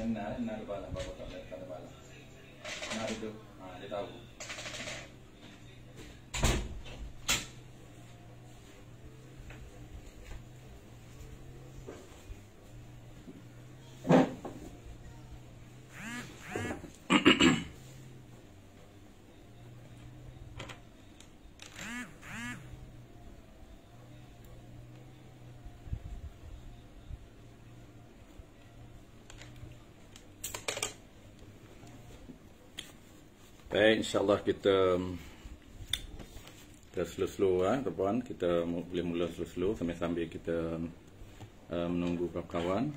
Nah ada bala, bapak tak lihat ada bala. Nah itu, dia tahu. Baik, insyaAllah kita slow-slow tuan-puan. Kita boleh mula slow-slow sambil kita menunggu kawan-kawan.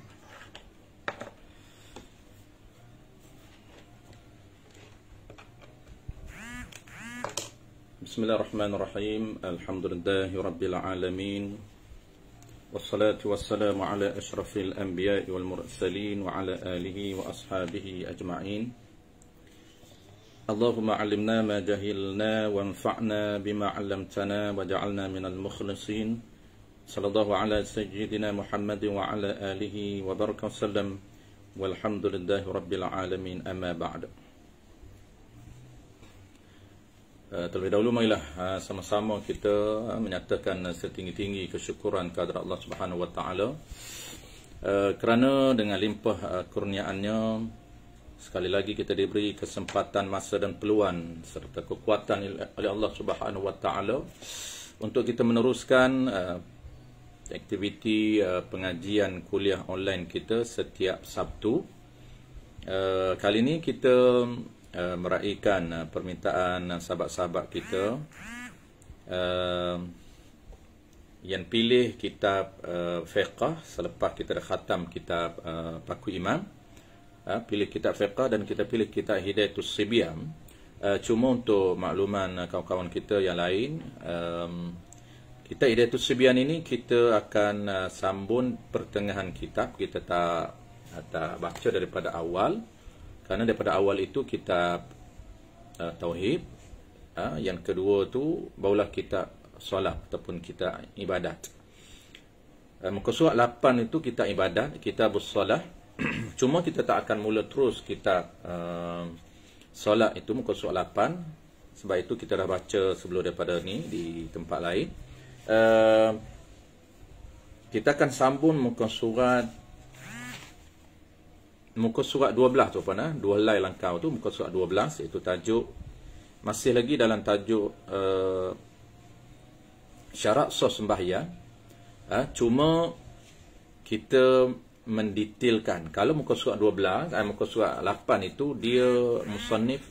Bismillahirrahmanirrahim. Alhamdulillahi rabbil alamin. Wassalatu wassalamu ala ashrafil anbiya'i wal mursalin wa ala alihi wa ashabihi ajma'in. اللهم علمنا ما جهلنا وانفعنا بما علمتنا وجعلنا من المخلصين صلى الله على سيدنا محمد وعلى آله وبارك وسلم والحمد لله رب العالمين أما بعد. Terlebih dahulu marilah sama-sama kita menyatakan setinggi-tinggi kesyukuran kepada Allah Subhanahu wa taala kerana dengan limpah kurniaannya sekali lagi kita diberi kesempatan, masa dan peluang serta kekuatan oleh Allah Subhanahu wa taala untuk kita meneruskan aktiviti pengajian kuliah online kita setiap Sabtu. Kali ini kita meraihkan permintaan sahabat-sahabat kita yang pilih kitab fiqh selepas kita dah khatam kitab Paku Imam. Pilih kitab fiqh dan kita pilih kitab Hidayatus Sibyan. Cuma untuk makluman kawan-kawan kita yang lain, kitab Hidayatus Sibyan ini kita akan sambung pertengahan kitab. Kita tak baca daripada awal, kerana daripada awal itu kitab Tauhid. Yang kedua tu barulah kitab solat ataupun kitab ibadat. Muka surat 8 itu kitab ibadat, kitabus solat. Cuma kita tak akan mula terus kitab solat itu muka surat 8. Sebab itu kita dah baca sebelum daripada ni di tempat lain. Kita akan sambung muka surat 12 tu apa dua helai langkau tu, muka surat 12, iaitu tajuk masih lagi dalam tajuk syarat sah sembahyang. Cuma kita mendetailkan. Kalau muka surat 12, muka surat 8 itu dia musannif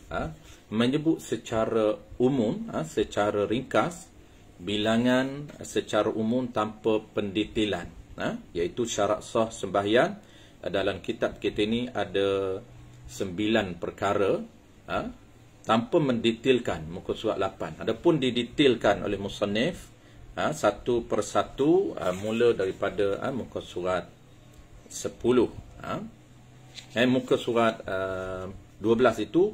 menyebut secara umum, secara ringkas bilangan secara umum tanpa pendetailan, iaitu syarat sah sembahyang. Dalam kitab kita ini ada 9 perkara tanpa mendetailkan muka surat 8. Adapun didetailkan oleh musannif satu persatu mula daripada muka surat 10. Muka surat 12 itu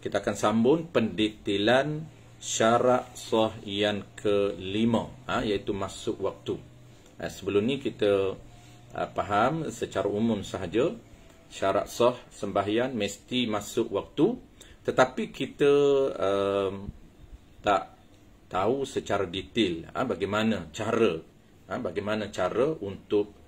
kita akan sambung pendetailan syarat sah yang kelima, iaitu masuk waktu. Sebelum ni kita faham secara umum sahaja syarat sah sembahyang mesti masuk waktu, tetapi kita tak tahu secara detail bagaimana cara untuk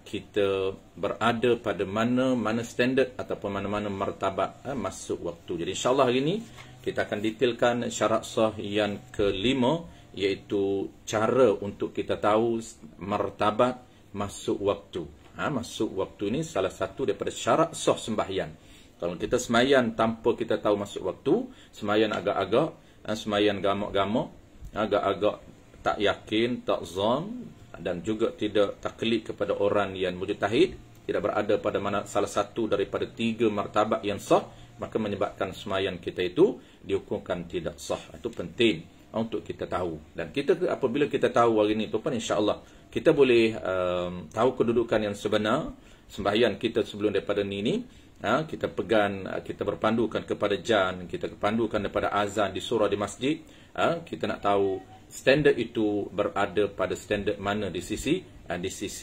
kita berada pada mana standard ataupun mana-mana martabat masuk waktu. Jadi insyaAllah hari ini kita akan detailkan syarat sah yang kelima, iaitu cara untuk kita tahu martabat masuk waktu. Masuk waktu ini salah satu daripada syarat sah sembahyang. Kalau kita sembahyang tanpa kita tahu masuk waktu, sembahyang agak-agak, sembahyang gamak-gamak, agak-agak tak yakin, tak zon, dan juga tidak taklid kepada orang yang mujtahid, tidak berada pada salah satu daripada 3 martabat yang sah, maka menyebabkan sembahyang kita itu dihukumkan tidak sah. Itu penting untuk kita tahu. Dan kita apabila kita tahu hari ini tuan, insya-Allah kita boleh tahu kedudukan yang sebenar sembahyang kita sebelum daripada ni. Kita pegang, kita berpandukan kepada jan, kita berpandukan daripada azan di surah di masjid. Kita nak tahu standard itu berada pada standard mana di sisi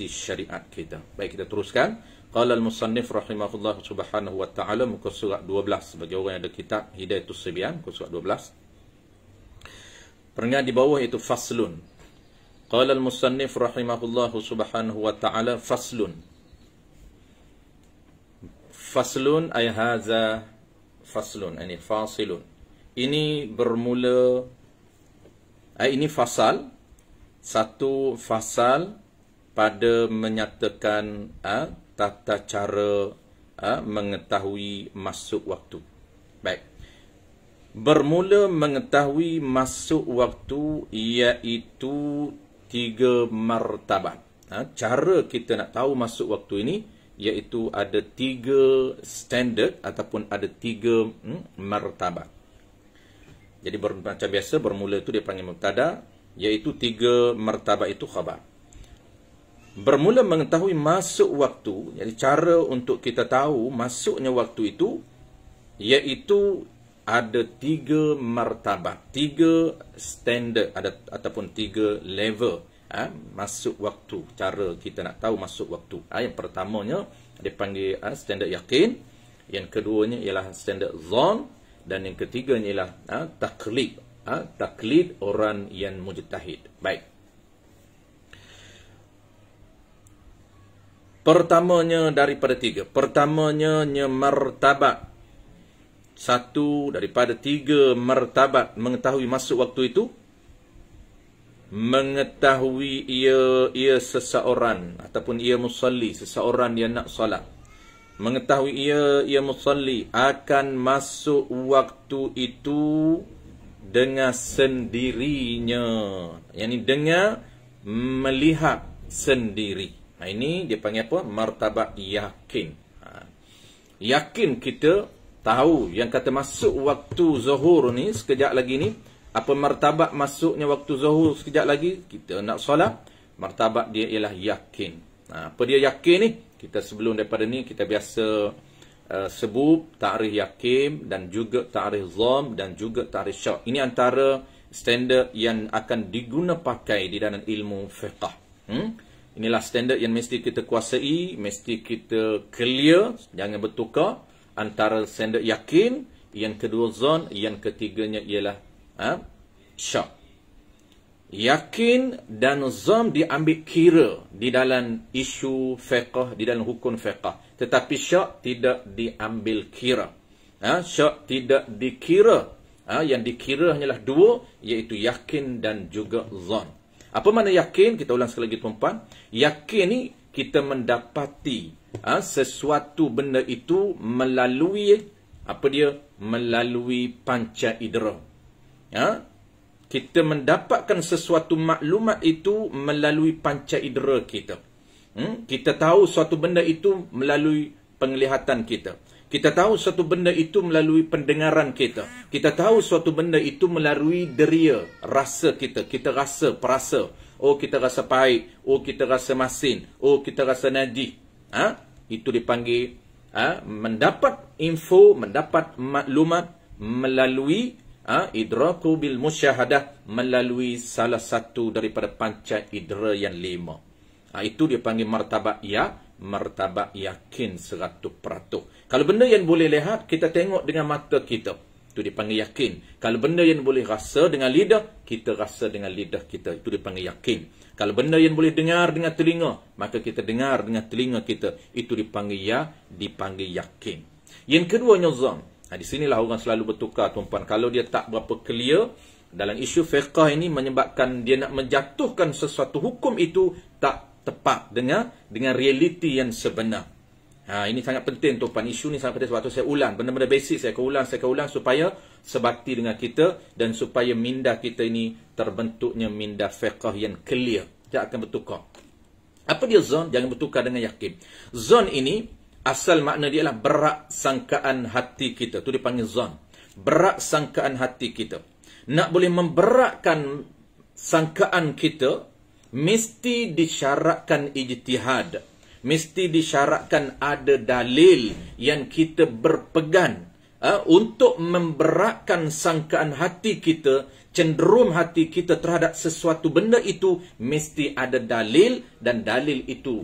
syariat kita. Baik, kita teruskan. Qala al-musannif rahimahullah subhanahu wa ta'ala, muka surat 12, bagi orang yang ada kitab Hidayatus Sibyan, muka surat 12. Peringkat di bawah itu faslun. Qala al-musannif rahimahullah subhanahu wa ta'ala, faslun. Faslun ay haza faslun, ini fasilun. Ini bermula, ini fasal, satu fasal pada menyatakan tata cara mengetahui masuk waktu. Baik. Bermula mengetahui masuk waktu iaitu 3 martabat. Cara kita nak tahu masuk waktu ini iaitu ada 3 standard ataupun ada 3 martabat. Jadi macam biasa bermula itu dia panggil mubtada, iaitu 3 martabat itu khabar. Bermula mengetahui masuk waktu, jadi cara untuk kita tahu masuknya waktu itu iaitu ada 3 martabat, 3 standard ataupun 3 level masuk waktu. Cara kita nak tahu masuk waktu. Yang pertamanya dia panggil standard yakin, yang keduanya ialah standard zon, dan yang ketiganya ialah taklid. Taklid orang yang mujtahid. Baik. Pertamanya daripada 3. Pertamanya martabat. 1 daripada 3 martabat mengetahui masuk waktu itu. Mengetahui ia seseorang ataupun ia musalli, seseorang yang nak salat. Mengetahui ia musalli akan masuk waktu itu dengan sendirinya. Yani dengan melihat sendiri. Ini dia panggil apa? Martabat yakin. Yakin kita tahu yang kata masuk waktu zuhur ni sekejap lagi ni. Apa martabat masuknya waktu zuhur sekejap lagi? Kita nak solat. Martabat dia ialah yakin. Apa dia yakin ni? Kita sebelum daripada ni kita biasa sebut ta'rif yakin dan juga ta'rif zam dan juga ta'rif syak. Ini antara standard yang akan diguna pakai di dalam ilmu fiqh. Inilah standard yang mesti kita kuasai, mesti kita clear, jangan bertukar antara standard yakin, yang kedua zon, yang ketiganya ialah syak. Yakin dan zon diambil kira di dalam isu fiqh, di dalam hukum fiqh. Tetapi syak tidak diambil kira. Syak tidak dikira. Yang dikira hanyalah 2, iaitu yakin dan juga zon. Apa makna yakin? Kita ulang sekali lagi tuan-tuan. Yakin ni kita mendapati sesuatu benda itu melalui apa dia? Melalui panca indera. Kita mendapatkan sesuatu maklumat itu melalui panca indera kita. Kita tahu suatu benda itu melalui penglihatan kita. Kita tahu suatu benda itu melalui pendengaran kita. Kita tahu suatu benda itu melalui deria, rasa kita. Kita rasa, perasa. Oh, kita rasa pahit. Oh, kita rasa masin. Oh, kita rasa najis. Itu dipanggil mendapat info, mendapat maklumat melalui idraku bil musyahadah, melalui salah satu daripada panca indera yang 5. Itu dia panggil martabat martabat yakin 100%. Kalau benda yang boleh lihat, kita tengok dengan mata kita. Itu dipanggil yakin. Kalau benda yang boleh rasa dengan lidah, kita rasa dengan lidah kita. Itu dipanggil yakin. Kalau benda yang boleh dengar dengan telinga, maka kita dengar dengan telinga kita. Itu dipanggil yakin. Yang keduanya zon. Di sinilah orang selalu bertukar, tuan-tuan. Kalau dia tak berapa clear dalam isu fiqh ini, menyebabkan dia nak menjatuhkan sesuatu hukum itu tak tepat dengan realiti yang sebenar. Ini sangat penting tuan-tuan. Isu ni sangat penting sebab tu saya ulang. Benda-benda basic saya akan ulang supaya sebati dengan kita dan supaya minda kita ini terbentuknya minda fiqh yang clear. Tak akan bertukar. Apa dia zon? Jangan bertukar dengan yakin. Zon ini asal makna dia adalah berak sangkaan hati kita. Itu dipanggil zon. Berak sangkaan hati kita. Nak boleh memberakkan sangkaan kita, mesti disyaratkan ijtihad. Mesti disyaratkan ada dalil yang kita berpegang untuk memberatkan sangkaan hati kita, cenderung hati kita terhadap sesuatu benda itu, mesti ada dalil, dan dalil itu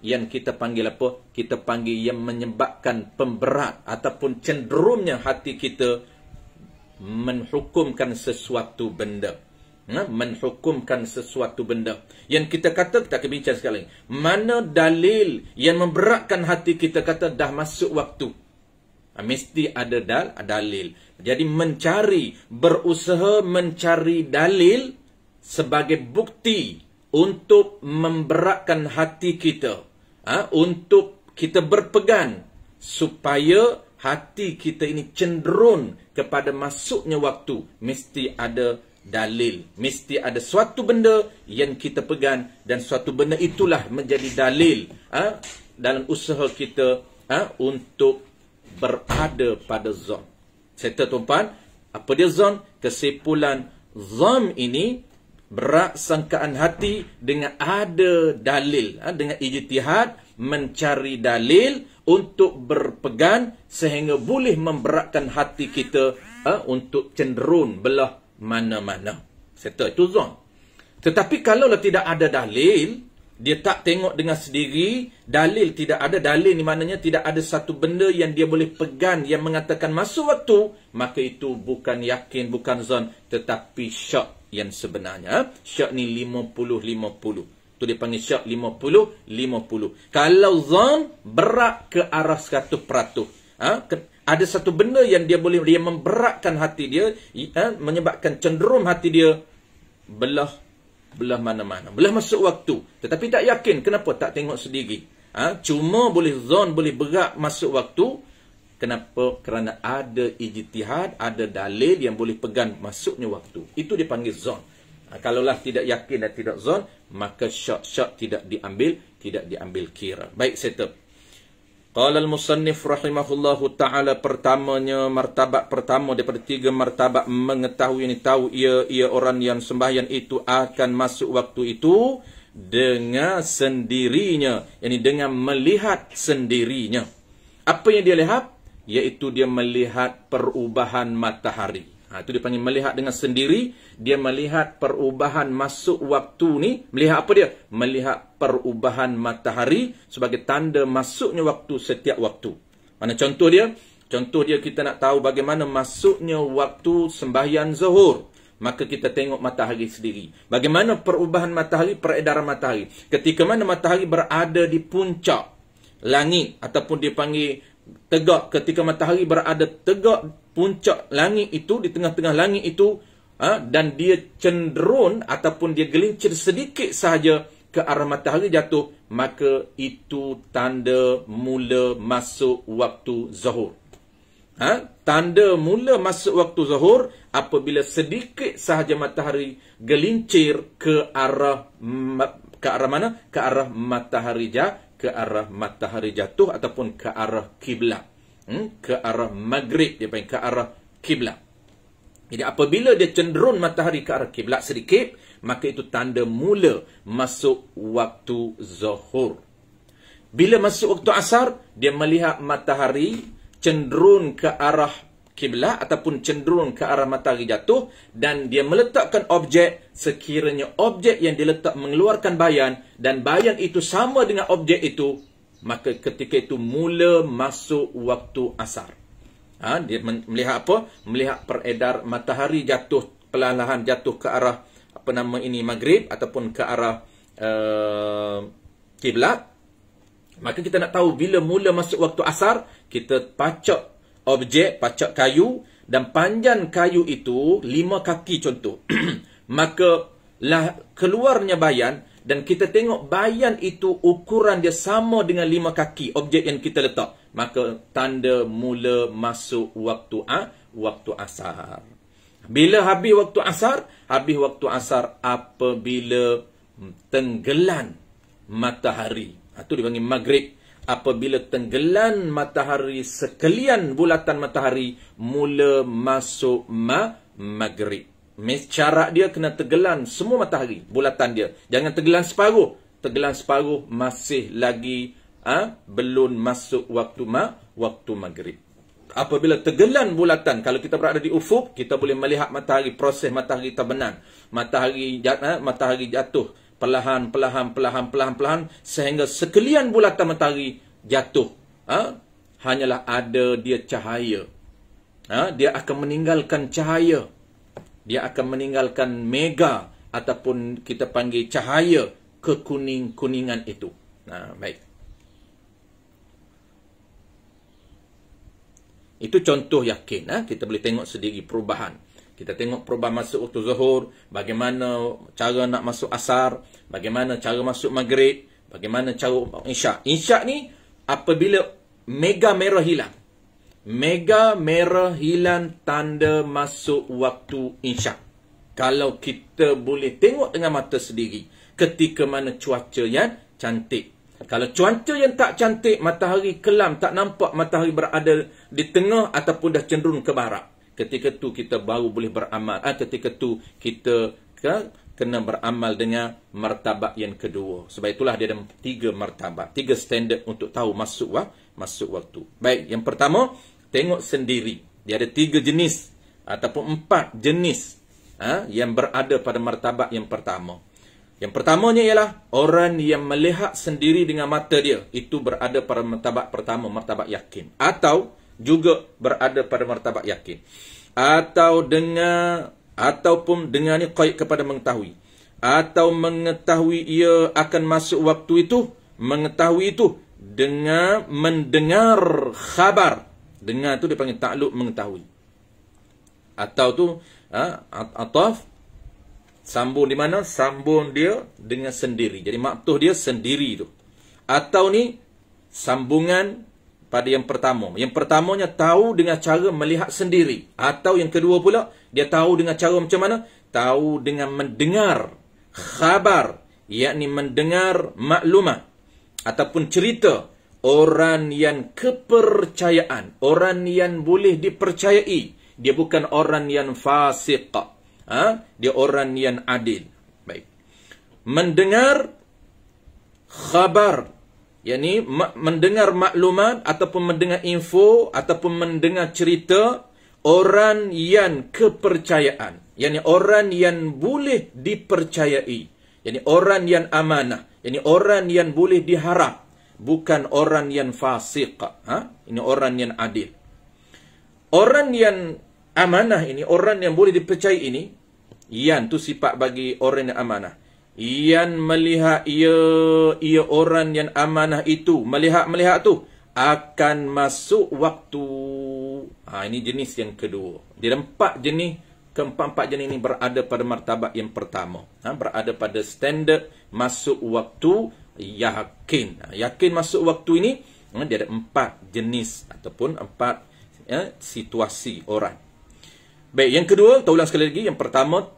yang kita panggil apa? Kita panggil yang menyebabkan pemberat ataupun cenderungnya hati kita menhukumkan sesuatu benda. Menhukumkan sesuatu benda. Yang kita kata, kita akan bincang sekali. Mana dalil yang memberatkan hati kita kata dah masuk waktu? Mesti ada dalil. Jadi berusaha mencari dalil sebagai bukti untuk memberatkan hati kita. Untuk kita berpegang supaya hati kita ini cenderung kepada masuknya waktu. Mesti ada dalil. Mesti ada suatu benda yang kita pegang dan suatu benda itulah menjadi dalil dalam usaha kita untuk berada pada zon. Serta tuan-tuan, apa dia zon? Kesimpulan zon ini berat sangkaan hati dengan ada dalil, dengan ijtihad mencari dalil untuk berpegang sehingga boleh memberatkan hati kita untuk cenderung belah mana-mana. Serta itu zon. Tetapi kalaulah tidak ada dalil, dia tak tengok dengan sendiri, dalil tidak ada, dalil ni maknanya tidak ada satu benda yang dia boleh pegang yang mengatakan masuk waktu, maka itu bukan yakin, bukan zon, tetapi syak yang sebenarnya. Syak ni 50-50. Tu dia panggil syak 50-50. Kalau zon berat ke arah 100%. Ada satu benda yang dia memberatkan hati dia, menyebabkan cenderung hati dia belah mana-mana, belah masuk waktu, tetapi tak yakin. Kenapa? Tak tengok sendiri. Cuma boleh zon, boleh berat masuk waktu. Kenapa? Kerana ada ijtihad, ada dalil yang boleh pegang masuknya waktu. Itu dipanggil zon. Kalaulah tidak yakin dan tidak zon, maka syak tidak diambil kira. Baik, settle. Qala al-musannif rahimahullahu ta'ala, pertamanya, martabat pertama daripada 3 martabat mengetahui ini, tahu ia orang yang sembahyang itu akan masuk waktu itu dengan sendirinya, yakni dengan melihat sendirinya. Apa yang dia lihat? Iaitu dia melihat perubahan matahari. Itu dia panggil melihat dengan sendiri. Dia melihat perubahan masuk waktu ni. Melihat apa dia? Melihat perubahan matahari sebagai tanda masuknya waktu setiap waktu. Mana contoh dia? Contoh dia, kita nak tahu bagaimana masuknya waktu sembahyang zuhur. Maka kita tengok matahari sendiri. Bagaimana perubahan matahari, peredaran matahari. Ketika mana matahari berada di puncak langit, ataupun dia panggil tegak, ketika matahari berada tegak puncak langit itu, di tengah-tengah langit itu, dan dia cenderung ataupun dia gelincir sedikit sahaja ke arah matahari jatuh, maka itu tanda mula masuk waktu zuhur. Tanda mula masuk waktu zuhur apabila sedikit sahaja matahari gelincir ke arah mana? Ke arah matahari jatuh ataupun ke arah kiblat. Ke arah maghrib, dia panggil ke arah kiblat. Jadi apabila dia cenderung matahari ke arah kiblat sedikit, maka itu tanda mula masuk waktu zuhur. Bila masuk waktu asar, dia melihat matahari cenderung ke arah kiblat ataupun cenderung ke arah matahari jatuh, dan dia meletakkan objek, sekiranya objek yang diletak mengeluarkan bayan dan bayan itu sama dengan objek itu, maka ketika itu mula masuk waktu asar. Dia melihat apa? Melihat peredar matahari jatuh, perlahan-lahan jatuh ke arah maghrib ataupun ke arah kiblat. Maka kita nak tahu bila mula masuk waktu asar, kita pacak objek, pacak kayu, dan panjang kayu itu 5 kaki contoh. Maka keluarnya bayan, dan kita tengok bayan itu ukuran dia sama dengan 5 kaki objek yang kita letak, maka tanda mula masuk waktu asar. Bila habis waktu asar? Habis waktu asar apabila tenggelam matahari. Itu dipanggil maghrib. Apabila tenggelam matahari sekalian bulatan matahari, mula masuk maghrib. Cara dia kena tenggelam semua matahari, bulatan dia. Jangan tenggelam separuh. Tenggelam separuh masih lagi belum masuk waktu maghrib. Apabila tenggelam bulatan, kalau kita berada di ufuk, kita boleh melihat matahari, proses matahari terbenam. Matahari jatuh perlahan sehingga sekalian bulatan matahari jatuh. Hanyalah ada dia cahaya. Dia akan meninggalkan cahaya. Dia akan meninggalkan mega ataupun kita panggil cahaya kekuning-kuningan itu. Baik. Itu contoh yakin. Kita boleh tengok sendiri perubahan. Kita tengok perubahan masuk waktu zuhur, bagaimana cara nak masuk asar, bagaimana cara masuk maghrib, bagaimana cara isyak. Isyak ni apabila mega merah hilang. Mega merah hilang tanda masuk waktu isyak. Kalau kita boleh tengok dengan mata sendiri ketika mana cuaca yang cantik. Kalau cuaca yang tak cantik, matahari kelam, tak nampak matahari berada di tengah ataupun dah cenderung ke barat. Ketika tu kita baru boleh beramal. Ketika tu kita kena beramal dengan martabat yang kedua. Sebab itulah dia ada 3 martabat, 3 standard untuk tahu masuk waktu. Baik, yang pertama, tengok sendiri. Dia ada 3 jenis ataupun 4 jenis yang berada pada martabat yang pertama. Yang pertamanya ialah orang yang melihat sendiri dengan mata dia. Itu berada pada martabat pertama, martabat yakin. Atau juga berada pada martabat yakin. Ataupun dengan ni qaid kepada mengetahui. Atau mengetahui ia akan masuk waktu itu. Mengetahui itu dengan mendengar khabar. Dengar tu dipanggil ta'luk mengetahui. Atau tu ataf sambung di mana? Sambung dia dengan sendiri. Jadi maktuh dia sendiri tu. Atau ni sambungan pada yang pertama. Yang pertamanya tahu dengan cara melihat sendiri. Atau yang kedua pula, dia tahu dengan cara macam mana? Tahu dengan mendengar khabar, yakni mendengar maklumat ataupun cerita orang yang kepercayaan, orang yang boleh dipercayai. Dia bukan orang yang fasik. Dia orang yang adil. Baik. Mendengar khabar, yakni mendengar maklumat ataupun mendengar info ataupun mendengar cerita orang yang kepercayaan, yakni orang yang boleh dipercayai, yakni orang yang amanah, yakni orang yang boleh diharap, bukan orang yang fasik. Ini orang yang adil. Orang yang amanah ini, orang yang boleh dipercayai ini, yan tu sifat bagi orang yang amanah. Yang melihat ia orang yang amanah itu, melihat tu akan masuk waktu. Ini jenis yang kedua. Dia 4 jenis, keempat jenis ini berada pada martabat yang pertama. Berada pada standard masuk waktu yakin. Yakin masuk waktu ini, dia ada 4 jenis ataupun 4 situasi orang. Baik, yang kedua, kita ulang sekali lagi. Yang pertama,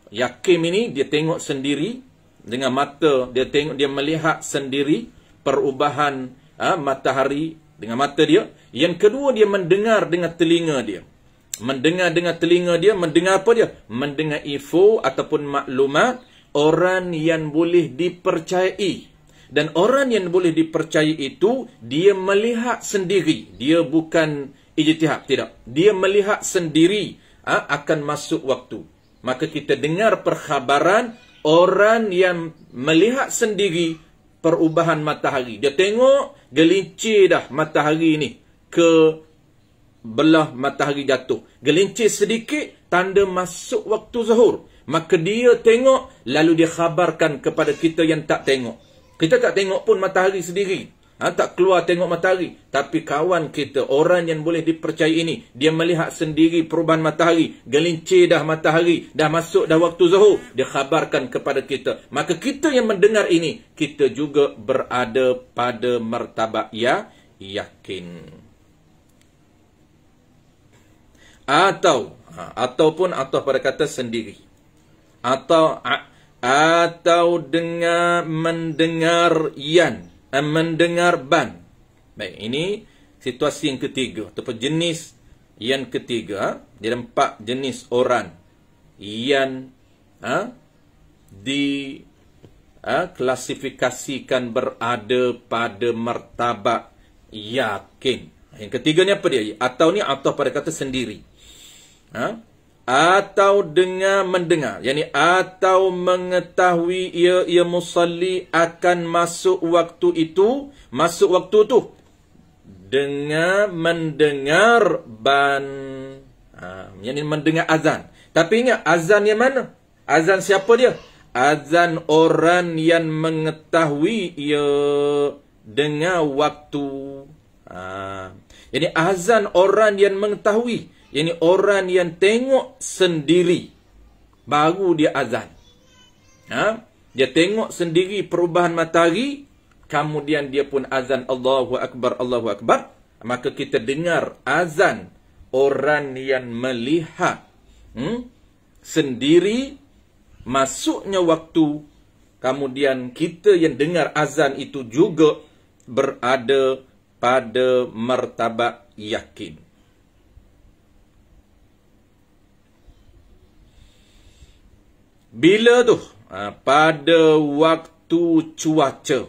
yakin ini dia tengok sendiri dengan mata, dia melihat sendiri perubahan matahari dengan mata dia. Yang kedua, dia mendengar dengan telinga dia. Mendengar dengan telinga dia, mendengar apa dia? Mendengar info ataupun maklumat orang yang boleh dipercayai. Dan orang yang boleh dipercayai itu, dia melihat sendiri. Dia bukan ijtihad, tidak. Dia melihat sendiri akan masuk waktu. Maka kita dengar perkhabaran orang yang melihat sendiri perubahan matahari. Dia tengok gelincir dah matahari ni ke belah matahari jatuh. Gelincir sedikit tanda masuk waktu zuhur. Maka dia tengok lalu dia khabarkan kepada kita yang tak tengok. Kita tak tengok pun matahari sendiri. Tak keluar tengok matahari. Tapi kawan kita, orang yang boleh dipercayai ini, dia melihat sendiri perubahan matahari. Gelincir dah matahari, dah masuk dah waktu zuhur. Dia khabarkan kepada kita. Maka kita yang mendengar ini, kita juga berada pada martabat yakin. Ataupun pada kata sendiri. Atau dengan mendengar mendengar ban. Baik, ini situasi yang ketiga ataupun jenis yang ketiga. Dia ada 4 jenis orang yang diklasifikasikan berada pada martabat yakin. Yang ketiganya apa dia? Atau pada kata sendiri. atau dengar mendengar, yakni atau mengetahui ia musalli akan masuk waktu itu, masuk waktu tu dengan mendengar yakni mendengar azan. Tapi ingat, azan yang mana? Azan siapa dia? Azan orang yang mengetahui ia dengar waktu. Jadi azan orang yang mengetahui, yakni orang yang tengok sendiri, baru dia azan. Dia tengok sendiri perubahan matahari, kemudian dia pun azan Allahu Akbar, Allahu Akbar. Maka kita dengar azan orang yang melihat sendiri masuknya waktu. Kemudian kita yang dengar azan itu juga berada pada martabat yakin. Bila tu? Pada waktu cuaca.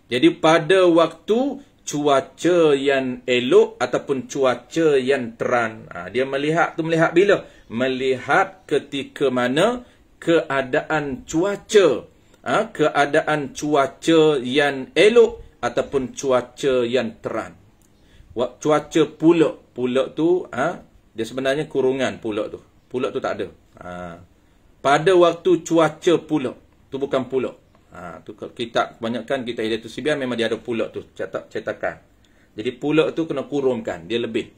Jadi pada waktu cuaca yang elok ataupun cuaca yang terang. Dia melihat tu melihat bila? Melihat ketika mana keadaan cuaca. Keadaan cuaca yang elok ataupun cuaca yang terang. Cuaca pulak. Pulak tu dia sebenarnya kurungan pulak tu. Pulak tu tak ada. Pada waktu cuaca pulak. Tu bukan pulak. Tu kitab kebanyakan kita Hidayatul Sibyan memang dia ada pulak tu cetakan. Jadi pulak tu kena kurungkan, dia lebih.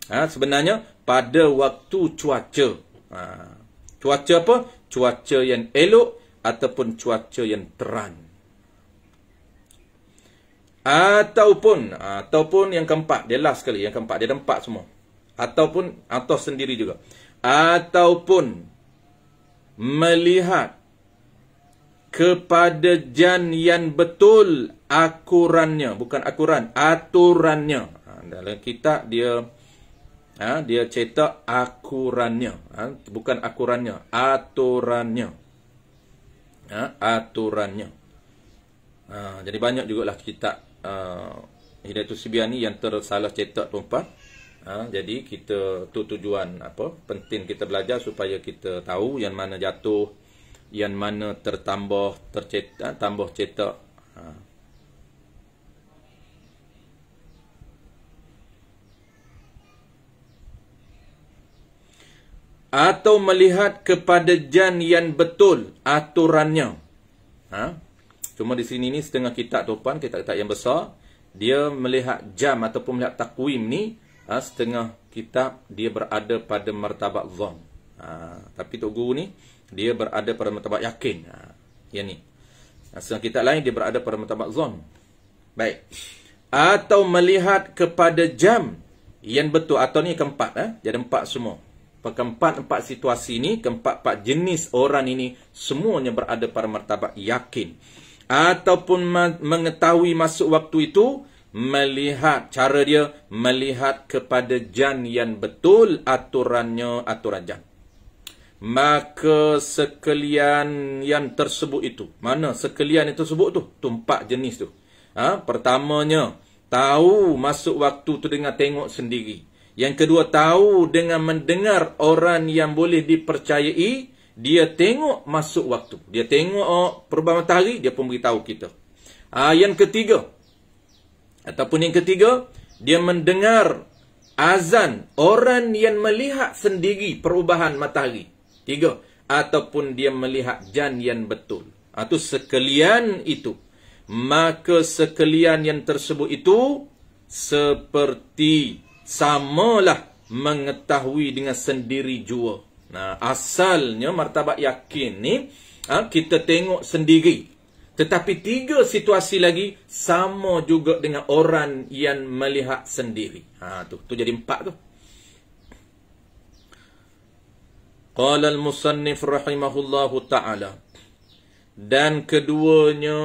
Sebenarnya pada waktu cuaca. Cuaca apa? Cuaca yang elok ataupun cuaca yang terang. Ataupun yang keempat, dia last sekali, yang keempat, dia ada 4 semua. Atau sendiri juga. Ataupun melihat kepada jan yang betul akurannya, bukan akuran, aturannya. Dalam kitab dia cetak akurannya, bukan akurannya, aturannya. Aturannya. Jadi banyak jugalah kitab Hidayatul Sibyan ni yang tersalah cetak tuan-tuan. Jadi kita tu tujuan penting kita belajar supaya kita tahu yang mana jatuh, yang mana tambah cetak. Atau melihat kepada jan yang betul aturannya. Cuma di sini ni setengah kitab tuan, kitab-kitab yang besar, dia melihat jam ataupun melihat takwim ni, setengah kitab dia berada pada martabat zon. Tapi Tok Guru ni dia berada pada martabat yakin. Yang ni. Setengah kitab lain dia berada pada martabat zon. Baik. Atau melihat kepada jam yang betul, atau ni keempat, dia ada 4 semua. Keempat situasi ni, keempat jenis orang ini semuanya berada pada martabat yakin. Ataupun mengetahui masuk waktu itu, melihat, cara dia melihat kepada jan yang betul aturannya, aturan jan. Maka sekalian yang tersebut itu, mana sekalian yang tersebut tu? Tu 4 jenis tu. Pertamanya, tahu masuk waktu tu dengan tengok sendiri. Yang kedua, tahu dengan mendengar orang yang boleh dipercayai. Dia tengok masuk waktu. Dia tengok perubahan matahari, dia pun beritahu kita. Yang ketiga, dia mendengar azan orang yang melihat sendiri perubahan matahari. 3. Ataupun dia melihat jan yang betul. Itu sekalian itu. Maka sekalian yang tersebut itu seperti samalah mengetahui dengan sendiri jua. Asalnya martabat yakin ni kita tengok sendiri. Tetapi 3 situasi lagi sama juga dengan orang yang melihat sendiri. Tu jadi 4 tu. Qala al-musannif rahimahullahu ta'ala. Dan keduanya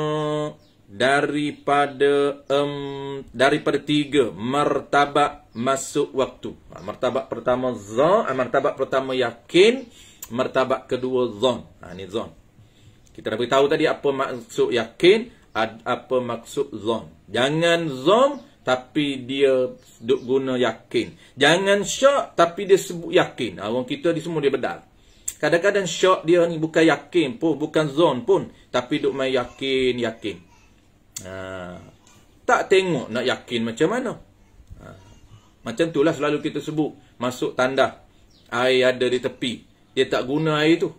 daripada 3 martabat masuk waktu. Martabat pertama zon, martabat pertama yakin, martabat kedua zon. Ni zon. Kita dah beritahu tadi apa maksud yakin, apa maksud zon. Jangan zon tapi dia duk guna yakin. Jangan syak tapi dia sebut yakin. Orang kita di semua dia bedal. Kadang-kadang syak dia ni bukan yakin pun, bukan zon pun, tapi duk main yakin. Tak tengok nak yakin macam mana. Macam itulah selalu kita sebut. Masuk tandas, air ada di tepi. Dia tak guna air tu.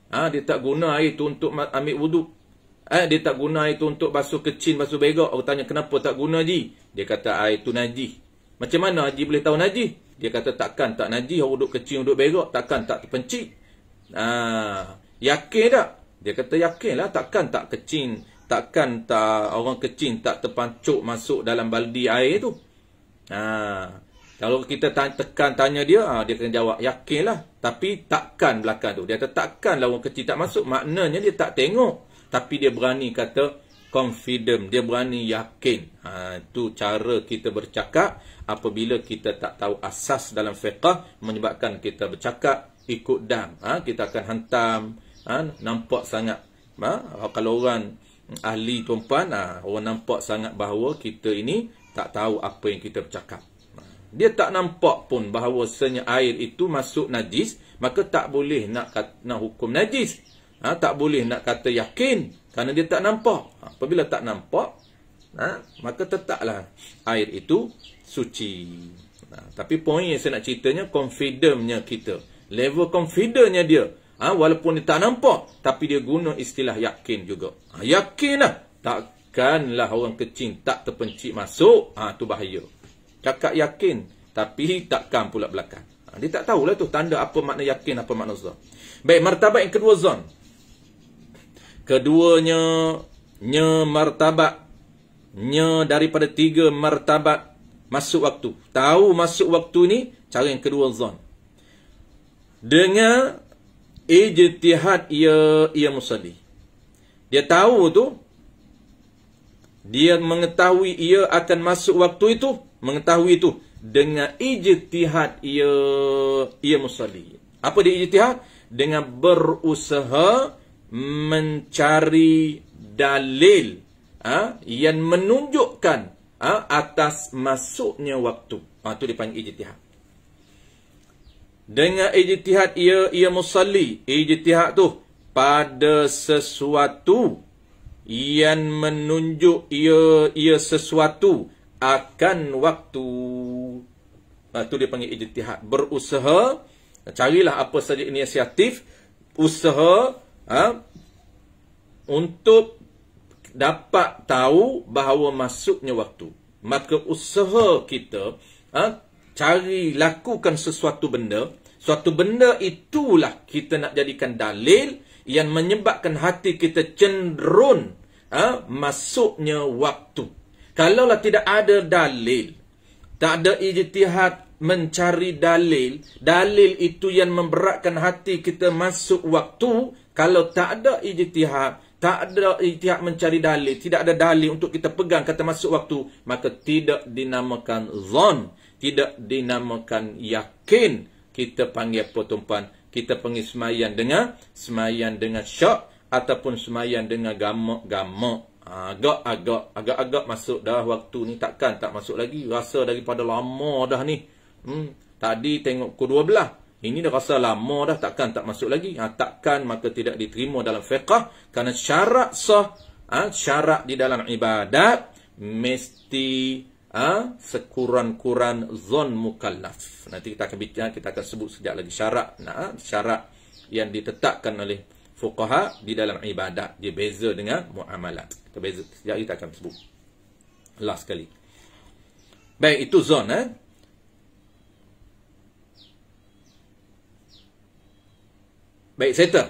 Dia tak guna air tu untuk ambil wuduk. Dia tak guna air tu untuk basuh kecil, basuh begok. Orang tanya, kenapa tak guna Haji? Dia kata air tu najis. Macam mana Haji boleh tahu najis? Dia kata takkan tak najis, orang duduk kecil, duduk begok. Takkan tak terpencit. Yakin tak? Dia kata yakinlah, takkan tak kecil. Takkan tak orang kecil tak terpancuk masuk dalam baldi air tu. Kalau kita tekan tanya dia, dia akan jawab yakinlah. Tapi takkan belakang tu. Dia kata takkanlah orang kecil tak masuk. Maknanya dia tak tengok. Tapi dia berani kata confident. Dia berani yakin. Itu cara kita bercakap apabila kita tak tahu asas dalam fiqh, menyebabkan kita bercakap ikut dam. Kita akan hantam. Nampak sangat. Kalau orang ahli tuan-puan, orang nampak sangat bahawa kita ini tak tahu apa yang kita bercakap. Dia tak nampak pun bahawasanya air itu masuk najis, maka tak boleh nak hukum najis. Tak boleh nak kata yakin, kerana dia tak nampak. Apabila tak nampak, maka tetaplah air itu suci. Tapi poin yang saya nak ceritanya, confidentnya kita. Level confidentnya dia. Walaupun dia tak nampak, tapi dia guna istilah yakin juga. Yakinlah. Takkanlah orang kecil tak terpencit masuk. Tu bahaya. Cakap yakin, tapi takkan pula belakang. Dia tak tahulah tu tanda apa makna yakin, apa makna zon. Baik, martabat yang kedua zon. Keduanya, martabat. Daripada 3 martabat masuk waktu. Tahu masuk waktu ni, cara yang kedua zon. Dengan ijtihad ia musalli. Dia tahu tu, dia mengetahui ia akan masuk waktu itu, mengetahui itu dengan ijtihad ia musalli. Apa dia ijtihad? Dengan berusaha mencari dalil yang menunjukkan atas masuknya waktu. Itu dipanggil ijtihad. Dengan ijtihad ia musalli. Ijtihad tu pada sesuatu yang menunjuk ia sesuatu akan waktu. Itu dia panggil ijtihad. Berusaha, carilah apa saja inisiatif, usaha untuk dapat tahu bahawa masuknya waktu. Maka usaha kita lakukan sesuatu benda. Suatu benda itulah kita nak jadikan dalil yang menyebabkan hati kita cenderung masuknya waktu. Kalaulah tidak ada dalil, tak ada ijtihad mencari dalil, dalil itu yang memberatkan hati kita masuk waktu. Kalau tak ada ijtihad, tak ada ijtihad mencari dalil, tidak ada dalil untuk kita pegang kata masuk waktu, maka tidak dinamakan zon, tidak dinamakan yakin. Kita panggil apa tuan-puan? Kita panggil semayan dengan syak, ataupun semayan dengan gamak-gamak. Agak-agak masuk dah waktu ni, takkan tak masuk lagi. Rasa daripada lama dah ni. Tadi tengok kedua belah. Ini dah rasa lama dah, takkan tak masuk lagi. Takkan, maka tidak diterima dalam fiqh. Kerana syarat sah, syarat di dalam ibadat mesti sekurang-kurang zon mukallaf. Nanti kita akan bincang, kita akan sebut sekejap lagi syarat yang ditetapkan oleh fuqaha di dalam ibadat. Dia beza dengan muamalat. Kita beza, sekejap kita akan sebut. Last sekali. Baik, itu zon. Baik, settle.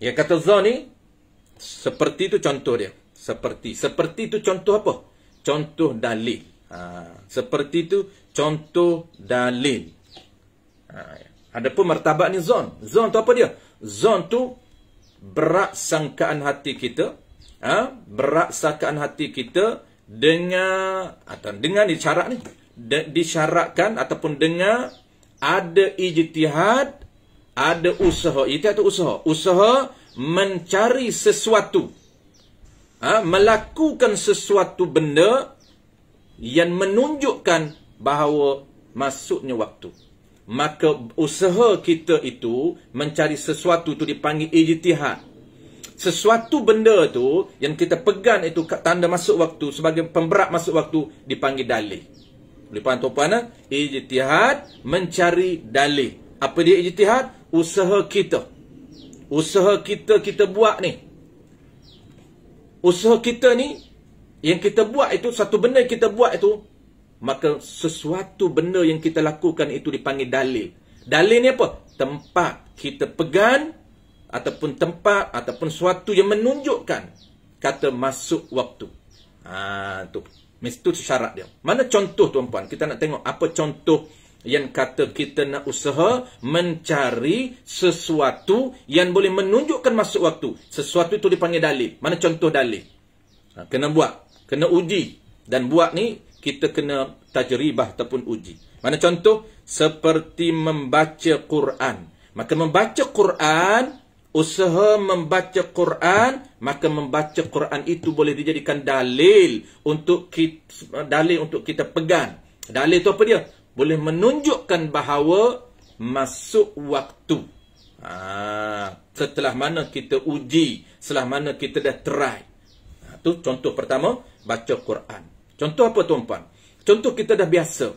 Yang kata zon ni, seperti itu contoh dia. Seperti itu contoh apa? Contoh dalil. Seperti itu contoh dalil. Adapun martabat ni zon. Zon tu apa dia? Zon tu berat sangkaan hati kita. Berat sangkaan hati kita dengan disyarat ni. Disyaratkan ataupun dengan ada ijtihad, ada usaha. Ijtihad tu usaha. Usaha mencari sesuatu. Melakukan sesuatu benda yang menunjukkan bahawa masuknya waktu. Maka usaha kita itu mencari sesuatu itu dipanggil ijtihad. Sesuatu benda tu yang kita pegang itu tanda masuk waktu, sebagai pemberat masuk waktu, dipanggil dalil. Boleh faham tuan-puan? Ijtihad, mencari dalil. Apa dia ijtihad? Usaha kita. Usaha kita buat ni. Usaha kita ni, yang kita buat itu, satu benda yang kita buat itu, maka sesuatu benda yang kita lakukan itu dipanggil dalil. Dalil ni apa? Tempat kita pegang, ataupun tempat, ataupun sesuatu yang menunjukkan kata masuk waktu. Tu. Mesti tu syarat dia. Mana contoh tuan-puan? Kita nak tengok apa contoh yang kata kita nak usaha mencari sesuatu yang boleh menunjukkan masuk waktu. Sesuatu itu dipanggil dalil. Mana contoh dalil? Kena buat. Kena uji. Dan buat ni, kita kena tajribah ataupun uji. Mana contoh? Seperti membaca Quran. Maka membaca Quran, usaha membaca Quran, maka membaca Quran itu boleh dijadikan dalil untuk kita pegang. Dalil itu apa dia? Boleh menunjukkan bahawa masuk waktu. Setelah mana kita uji, setelah mana kita dah try. Itu contoh pertama, baca Quran. Contoh apa tuan-puan? Contoh kita dah biasa.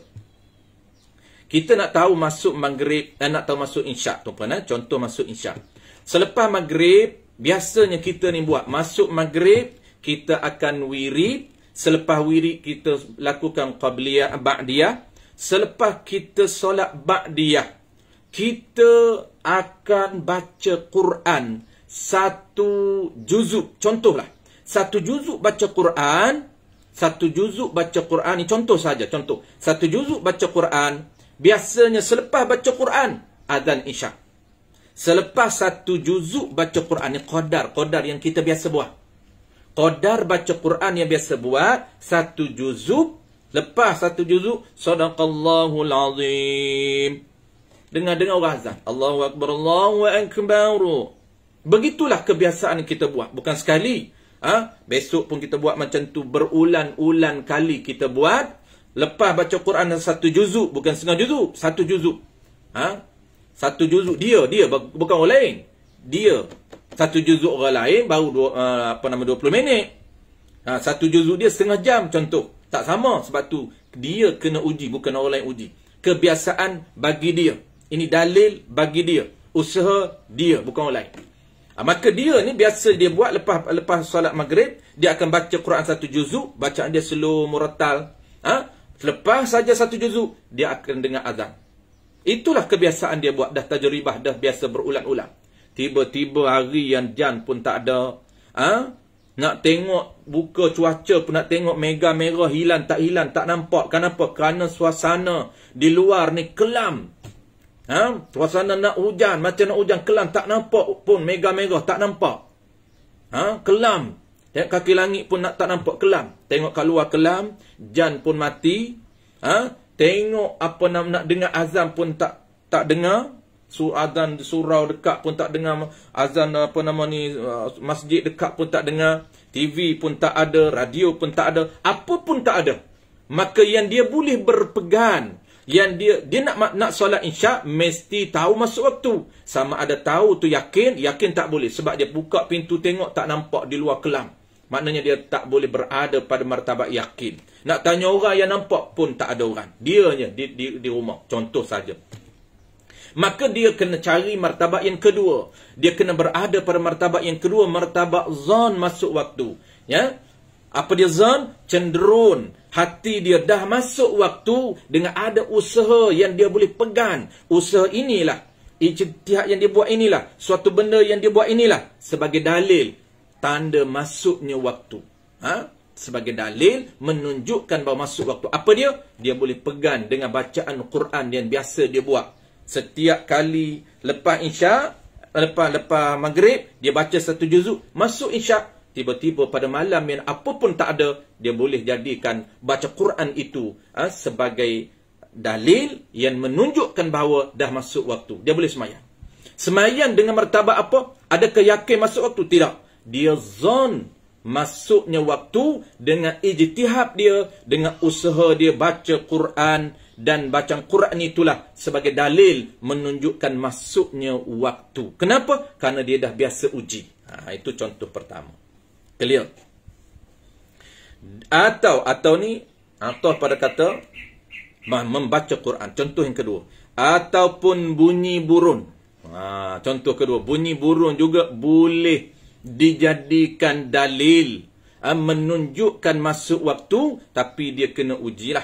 Kita nak tahu masuk maghrib, nak tahu masuk isyak tuan-puan. Contoh masuk isyak. Selepas maghrib, biasanya kita ni buat. Masuk maghrib, kita akan wirid. Selepas wirid, kita lakukan qabliyah, ba'diyah. Selepas kita solat ba'diyah, kita akan baca Quran satu juzuk. Contohlah, satu juzuk baca Quran. Satu juzuk baca Quran ni contoh saja. Contoh, satu juzuk baca Quran. Biasanya selepas baca Quran, azan isyak. Selepas satu juzuk baca Quran, ni qadar yang kita biasa buat. Qadar baca Quran yang biasa buat, satu juzuk, lepas satu juzuk, sadaqallahul azim. Dengar orang azan. Allahu Akbar, Allahu Akbar. Begitulah kebiasaan yang kita buat. Bukan sekali. Besok pun kita buat macam tu. Berulang-ulang kali kita buat. Lepas baca Quran satu juzuk, bukan setengah juzuk, satu juzuk. Satu juzuk dia bukan orang lain. Dia satu juzuk orang lain baru 20 minit. Satu juzuk dia setengah jam contoh. Tak sama, sebab tu dia kena uji, bukan orang lain uji. Kebiasaan bagi dia. Ini dalil bagi dia. Usaha dia, bukan orang lain. Maka dia ni biasa dia buat lepas solat maghrib, dia akan baca Quran satu juzuk, bacaan dia slow, murattal. Lepas saja satu juzuk, dia akan dengar azan. Itulah kebiasaan dia buat, dah tajribah, dah biasa berulang-ulang. Tiba-tiba hari yang jan pun tak ada. Nak tengok buka cuaca pun nak tengok mega merah hilang tak nampak. Kenapa? Kerana suasana di luar ni kelam. Suasana nak hujan, macam nak hujan, kelam, tak nampak pun mega merah, tak nampak. Kelam. Tengok kaki langit pun tak nampak, kelam. Tengok kat luar kelam, jan pun mati. Tengok nak dengar azan pun tak dengar. Azan surau dekat pun tak dengar. Azan masjid dekat pun tak dengar. TV pun tak ada, radio pun tak ada, apa pun tak ada. Maka yang dia boleh berpegang, yang dia nak solat isyak, mesti tahu masuk waktu. Sama ada tahu tu yakin tak boleh. Sebab dia buka pintu tengok tak nampak di luar kelam. Maknanya dia tak boleh berada pada martabat yakin. Nak tanya orang yang nampak pun tak ada orang. Dianya di rumah. Contoh saja. Maka dia kena cari martabat yang kedua. Dia kena berada pada martabat yang kedua, martabat zon masuk waktu. Ya? Apa dia zon? Cenderung. Hati dia dah masuk waktu dengan ada usaha yang dia boleh pegang. Usaha inilah, ijtihad yang dia buat inilah, suatu benda yang dia buat inilah sebagai dalil tanda masuknya waktu. Sebagai dalil menunjukkan bahawa masuk waktu. Apa dia? Dia boleh pegang dengan bacaan Quran yang biasa dia buat. Setiap kali lepas isyak, lepas maghrib, dia baca satu juzuk, masuk isyak. Tiba-tiba pada malam yang apa pun tak ada, dia boleh jadikan baca Quran itu sebagai dalil yang menunjukkan bahawa dah masuk waktu. Dia boleh semayang. Semayang dengan martabat apa? Adakah yakin masuk waktu? Tidak. Dia zon masuknya waktu dengan ijtihad dia, dengan usaha dia baca Quran, dan bacaan Quran itulah sebagai dalil menunjukkan masuknya waktu. Kenapa? Kerana dia dah biasa uji. Itu contoh pertama. Clear? Atau ni, atau pada kata membaca Quran. Contoh yang kedua. Ataupun bunyi burung. Contoh kedua. Bunyi burung juga boleh dijadikan dalil menunjukkan masuk waktu, tapi dia kena ujilah.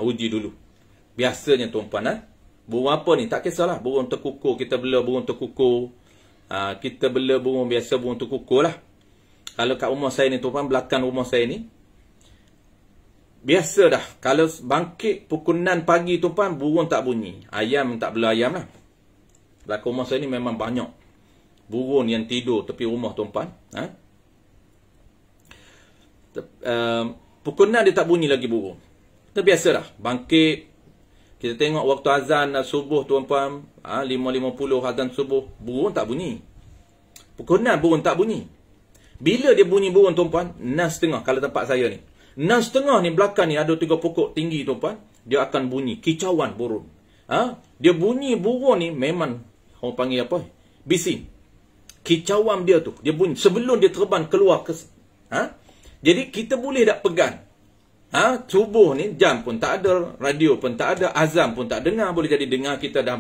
Uji dulu. Biasanya tuan-puan, burung apa ni? Tak kisahlah. Burung terkukur. Kita bela burung terkukur. Kita bela burung biasa, burung terkukur lah. Kalau kat rumah saya ni tuan-puan, belakang rumah saya ni, biasa dah. Kalau bangkit pukul 6 pagi tuan-puan, burung tak bunyi. Ayam tak bela ayam lah. Belakang rumah saya ni memang banyak burung yang tidur tepi rumah tuan-puan. Pukul 6 dia tak bunyi lagi burung. Itu biasa dah. Bangkit, kita tengok waktu azan subuh tuan-puan, 5.50 azan subuh, burung tak bunyi. Pukul 6 burung tak bunyi. Bila dia bunyi burung tuan-puan? 6.30 kalau tempat saya ni. 6.30 ni belakang ni ada 3 pokok tinggi tuan-puan, dia akan bunyi kicauan burung. Dia bunyi burung ni memang orang panggil apa? Bising. Kicauan dia tu, dia bunyi sebelum dia terbang keluar ke jadi kita boleh tak pegang. Subuh ni jam pun tak ada, radio pun tak ada, azan pun tak dengar, boleh jadi dengar kita dah